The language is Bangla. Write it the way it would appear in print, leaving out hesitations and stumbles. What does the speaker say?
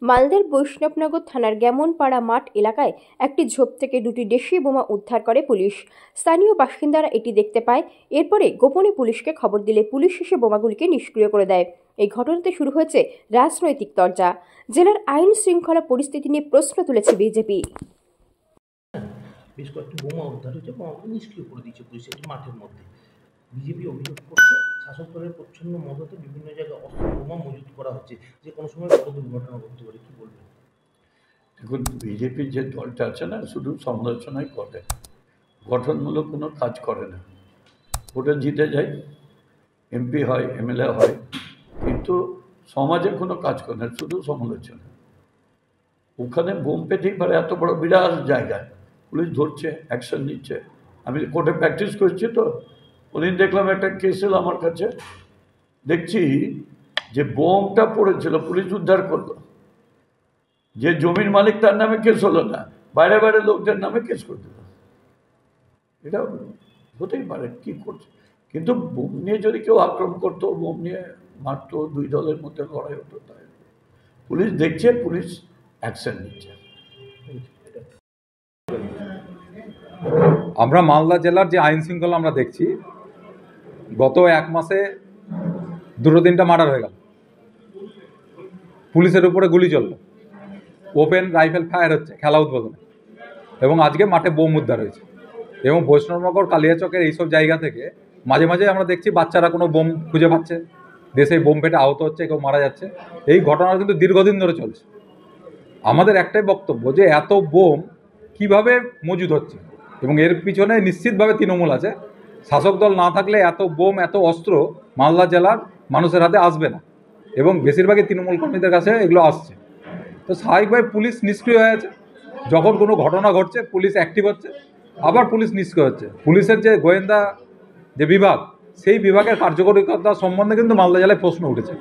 মালদার বৈষ্ণবনগর থানার গ্যামনপাড়া মাঠ এলাকায় একটি ঝোপ থেকে দুটি দেশীয় বোমা উদ্ধার করে পুলিশ। স্থানীয় বাসিন্দারা এটি দেখতে পায়। এরপরে গোপনে পুলিশকে খবর দিলে পুলিশ এসে বোমাগুলিকে নিষ্ক্রিয় করে দেয়। এই ঘটনাতে শুরু হয়েছে রাজনৈতিক তরজা। জেলার আইন শৃঙ্খলা পরিস্থিতি নিয়ে প্রশ্ন তুলেছে বিজেপি। বেশ কয়েকটি বোমা উদ্ধার হয়েছে, বোমাগুলো নিষ্ক্রিয় করে দিয়েছে পুলিশ একটি মাঠের মধ্যে। বিজেপি অভিযোগ করছে শাসক দলের প্রচ্ছন্ন মদতে বিভিন্ন জায়গায় অস্ত্র বোমা মজুত করা হচ্ছে, যে কোনো সময় বড় দুর্ঘটনা ঘটতে পারে। কি বলবেন? দেখুন, বিজেপির যে দলটা আছে না, শুধু সমালোচনাই করে, গঠনমূলক কোনো কাজ করে না। ভোটে জিতে যায়, এমপি হয়, এমএলএ হয়, কিন্তু সমাজে কোনো কাজ করে না, শুধু সমালোচনা। ওখানে বোম পেতেই পারে, এত বড় বিরাট জায়গায় পুলিশ ধরছে, অ্যাকশন নিচ্ছে। আমি কোর্টে প্র্যাকটিস করছি, তো ওদিন দেখলাম একটা কেস এলো আমার কাছে, দেখছি যে বোমটা পড়েছিল, পুলিশ উদ্ধার করলো। যে জমির মালিক তার নামে কেস হলো না, বাইরে বাইরে লোকদের নামে কেস করে দিল। এটা হতেই পারে, কি করছে। কিন্তু বোম নিয়ে যদি কেউ আক্রমণ করতো, বোম নিয়ে মারতো, দুই দলের মধ্যে লড়াই হতো, তাই পুলিশ দেখছে, পুলিশ অ্যাকশন নিচ্ছে। আমরা মালদা জেলার যে আইন শৃঙ্খলা আমরা দেখছি, গত এক মাসে দুটো তিনটা মার্ডার হয়ে গেল, পুলিশের উপরে গুলি চলল, ওপেন রাইফেল ফায়ার হচ্ছে খেলা উদ্বোধনে, এবং আজকে মাঠে বোম উদ্ধার হয়েছে। এবং বৈষ্ণবনগর, কালিয়াচকের এইসব জায়গা থেকে মাঝে মাঝে আমরা দেখছি বাচ্চারা কোনো বোম খুঁজে পাচ্ছে, দেশে বোম ফেটে আহত হচ্ছে, কেউ মারা যাচ্ছে। এই ঘটনা কিন্তু দীর্ঘদিন ধরে চলছে। আমাদের একটাই বক্তব্য যে এত বোম কিভাবে মজুদ হচ্ছে, এবং এর পিছনে নিশ্চিতভাবে তৃণমূল আছে। শাসক দল না থাকলে এত বোম, এত অস্ত্র মালদা জেলার মানুষের হাতে আসবে না, এবং বেশিরভাগই তৃণমূল কর্মীদের কাছে এগুলো আসছে। তো স্বাভাবিকভাবে পুলিশ নিষ্ক্রিয় হয়ে আছে। যখন কোনো ঘটনা ঘটছে পুলিশ অ্যাক্টিভ হচ্ছে, আবার পুলিশ নিষ্ক্রিয় হচ্ছে। পুলিশের যে গোয়েন্দা যে বিভাগ, সেই বিভাগের কার্যকরিতা সম্বন্ধে কিন্তু মালদা জেলায় প্রশ্ন উঠেছে।